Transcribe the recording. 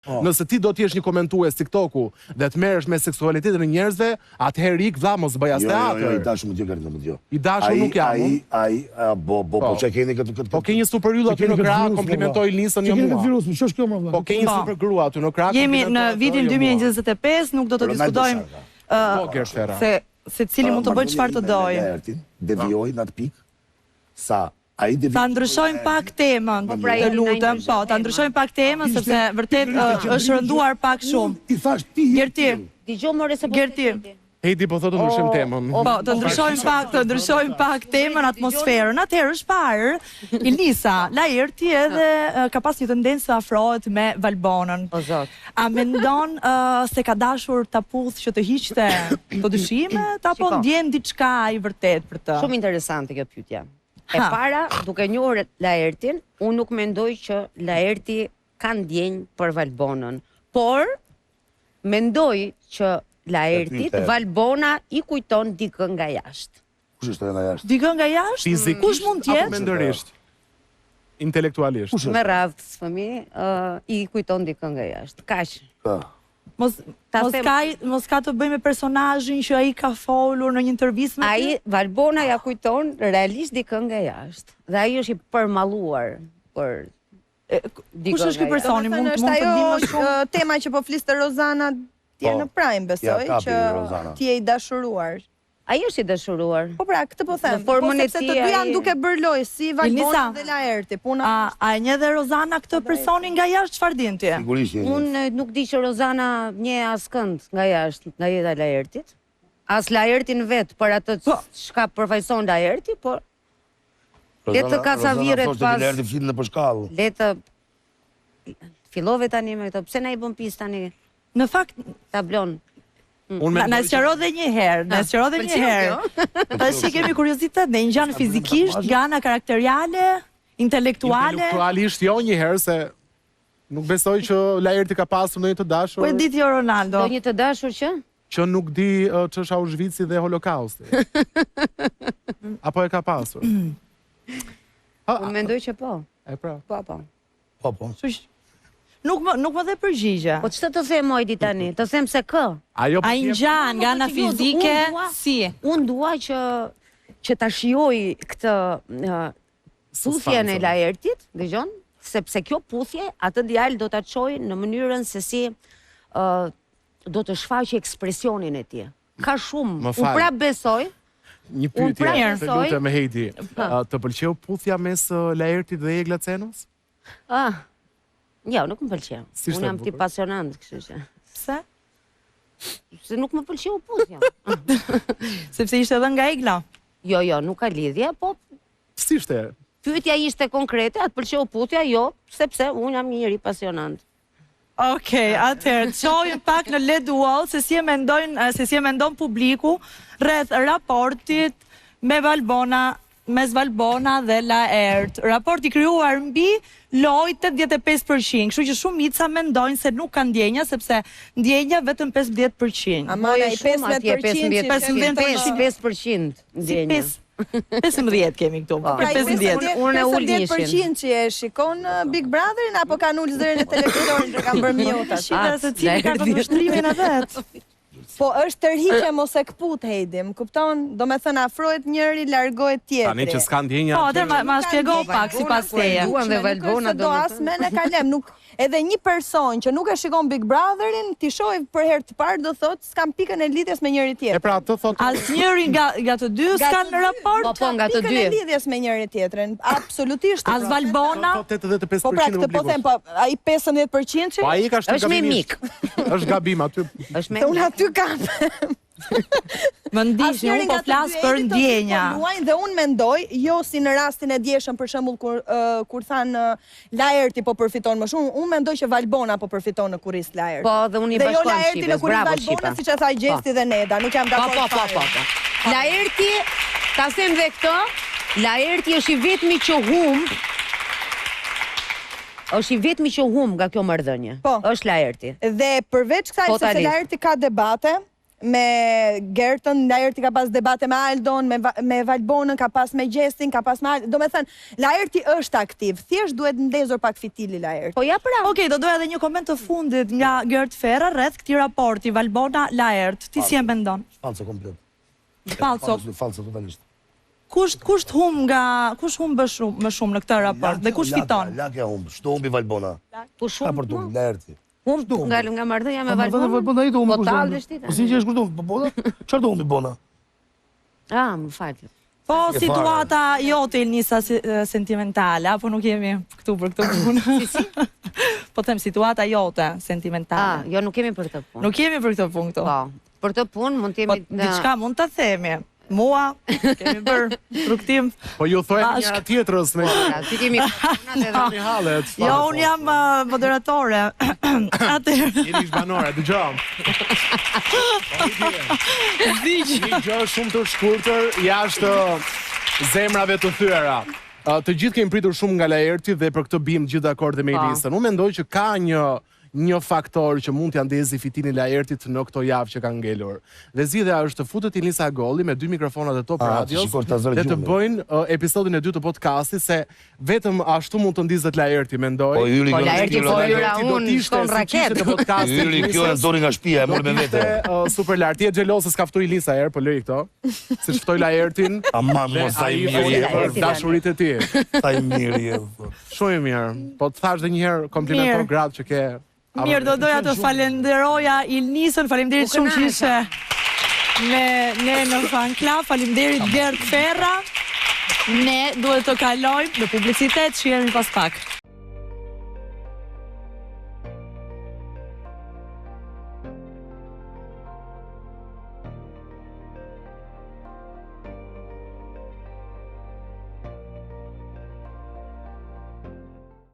Nëse ti do t'jesh një komentues TikToku dhe të merresh me seksualitetin e njerëzve, atëherë ik vlla mos bëj as teatr. Jo, i dashur më djegën më djo. I dashur nuk jam. Po çe keni këtë. Po ke një super yll aty në krah, komplimentoj Lisën jo mua. Virus, ç'është kjo më vlla? Po ke një super grua aty në krah. Jemi në vitin 2025, nuk do të diskutojmë se cili mund të bëjë çfarë të dojë. Devijoj në atë pikë sa ta ndryshojmë pak temën, të lutem, po, ta ndryshojmë pak temën, sepse vërtet është rënduar pak shumë. I thash ti. Gerti. Dëgjoj more se Gerti. Heidi po thotë të ndryshojmë temën. Po, të ndryshojmë pak temën, atmosferën. Atëherë është parë, Ilisa, Laerti edhe ka pas një tendencë të afrohet me Valbonën. O zot. A mendon se ka dashur ta puth që të hiqte të dyshimet, apo ndjen diçka i vërtet për të? Shumë interesante kjo pyetje. E para, duke njohur Laertin, unë nuk mendoj që Laerti ka ndjenjë për Valbonën, por mendoj që Laertit Valbona i kujton dikën nga jashtë. Kush është nga jashtë? Dikën nga jashtë? Fizikisht kush mund të jetë? apo mendërisht? Intelektualisht. Me radhë fëmijë, i kujton dikën nga jashtë. Kaq. Mos ka të bëjë me personazhin që ai ka folur në një intervistë me ty? Ai Valbona ja kujton realisht dikën nga jashtë. Dhe ai është i përmalluar për kush është ky personi? Mund të dimë më shumë tema që po fliste Rozana tje në Prime, besoj që ti je i dashuruar. Ai është i dashuruar. Po pra, këtë po them. Po sepse të dy janë duke bërë lojë si Valbona dhe Laerti. A e njeh dhe Rozana këtë personin nga jashtë, çfarë din ti? Sigurisht. Unë nuk di që Rozana njeh askënd nga jashtë, nga jeta e Laertit. As Laertin vet për atë çka përfaqëson Laerti, por le të kasaviret pas. Laerti fillon në shkallë. Le të fillove tani me këtë. Pse na i bën pis tani? Në fakt tablon. Na sqaro dhe një herë, Tash kemi kuriozitet, ne ngjan fizikisht, nga ana karakteriale, intelektuale. Intelektualisht jo një herë se nuk besoj që Laerti ka pasur ndonjë të dashur. Po e ditë jo Ronaldo. Ndonjë të dashur që nuk di ç'është Auschwitz dhe Holokausti. Apo e ka pasur? Unë mendoj që po. E pra. Po. Nuk më dhe përgjigje. Po ç'të të them Ojdi tani? Të them se kë? Ai ngjan nga ana fizike si? Unë dua që ta shijoj këtë puthjen e Laertit, dëgjon? Sepse kjo puthje atë djalë do ta çojë në mënyrën se si do të shfaqë ekspresionin e tij. Ka shumë. Unë prap besoj. Një pyetje, të lutem Heidi. Të pëlqeu puthja mes Laertit dhe Egla Cenos? Jo, nuk më pëlqeu. Unë jam tip pasionant, kështu që. Pse? Se nuk më pëlqeu puthja. Sepse ishte edhe nga Egla? Jo, nuk ka lidhje, po si ishte? Pyetja ishte konkrete, atë pëlqeu puthja, jo, sepse unë jam një njeri pasionant. Okej, atëherë, çojmë pak në Let Wall se si e mendon publiku rreth raportit mes Valbona dhe Laert. Raporti krijuar mbi lojë 85%, kështu që shumica mendojnë se nuk ka ndjenja sepse ndjenja vetëm 15%. Ama ai 15% ndjenja. 15 kemi këtu. Unë e ul 10% që e shikon Big Brotherin apo kanë ulë zërin e televiziorit që kanë bërë mjota. Se cili ka vështrimin e vet. Po është tërhiqje mos e kput Heidi, më kupton? Do me thënë afrohet njëri, largohet tjetri. Tani që s'ka ndjenja. Po, atëherë ma shpjego pak sipas teje. Dhe Valbona do asme ne kalem, nuk edhe një person që nuk e shikon Big Brotherin, ti shohë për herë të parë do thotë s'kam pikën e lidhjes me njëri tjetrin. E pra atë thotë. Asnjëri nga të dy s'kan raport. Po nga të dy. Pikën e lidhjes me njëri tjetrin. Absolutisht. As Valbona. Po 85% po pra këtë po them, po ai 15% që. Po ai ka është me mik. Është gabim aty. Është me. Unë aty kam. Më ndiqni, unë po flas për ndjenja. Dhe unë mendoj, jo si në rastin e djeshëm për shembull kur than Laerti po përfiton më shumë, unë mendoj që Valbona po përfiton në kurriz Laerti. Po, dhe unë i bashkon Shqipës, bravo Shqipa. Siç e tha Gjesti dhe Neda, nuk jam dakord. Po. Laerti, ta them dhe këto, Laerti është i vetmi që humb. Është i vetmi që humb nga kjo marrëdhënie. Është Laerti. Dhe përveç kësaj se Laerti ka debate, me Gertën, Laerti ka pas debate me Aldon, me Valbonën, ka pas me Gjestin, ka pas me Aldon. Do me thënë, Laerti është aktiv, thjesht duhet ndezur pak fitili Laerti. Po ja pra. Okej, do doja edhe një koment të fundit nga Gert Ferra rreth këtij raporti Valbona Laert. Ti si e mendon? Falso komplet. Falso. Falso totalisht. Kush humb më shumë në këtë raport dhe kush fiton? Lakja humb, shto humbi Valbona. Po Ka për të shumë. humb, Laerti. Nga marrëdhënia me Valbona Valbonën. i të humbi Po kushton. tallë vështirë. Po si që është kushton, po bona? Çfarë do humbi bona? Ah, më fal. Po situata jote Ilnisa sentimentale, apo nuk jemi këtu për këtë punë? Po them situata jote sentimentale. Jo, nuk kemi për këtë punë. Nuk jemi për këtë punë këtu. Po, për këtë punë mund të Po jemi diçka mund ta themi. Mua kemi bërë rrugtim. Po ju thojmë njëra tjetrës me Ti kemi tani hallet. Jo, unë jam moderatore. Atëherë. Jeni banore, dëgjoj. Një gjë shumë të shkurtër jashtë zemrave të thyera. Të gjithë kemi pritur shumë nga Laerti dhe për këtë bim gjithë dakord me Elisën. Unë mendoj që ka një faktor që mund t'ja ndezi fitinin Laertit në këto javë që kanë ngelur. Dhe zgjidhja është të futet Elisa Golli me 2 mikrofonat e Top Radios dhe të bëjnë episodin e 2 të podcastit, se vetëm ashtu mund të ndizet Laerti, mendoj. Po Yli, Laerti po hyra unë shkon raket. Yli kjo e dori nga shtëpia, e mori me vete. Super lart. Ti je xhelose s'ka ftuar Elisa herë, po lëri këto. Siç ftoi Laertin. Aman, mos sa i mirë. Dashuritë e ti. Sa i mirë je. Shumë i mirë. Po të thash edhe një herë komplimenton gratë që ke. Mirë, do doja të falenderoja Ilnisën, faleminderit shumë që ishe me ne në Fan Club, faleminderit Gert Ferra. Ne duhet të kalojmë në publicitet, shihemi pas pak.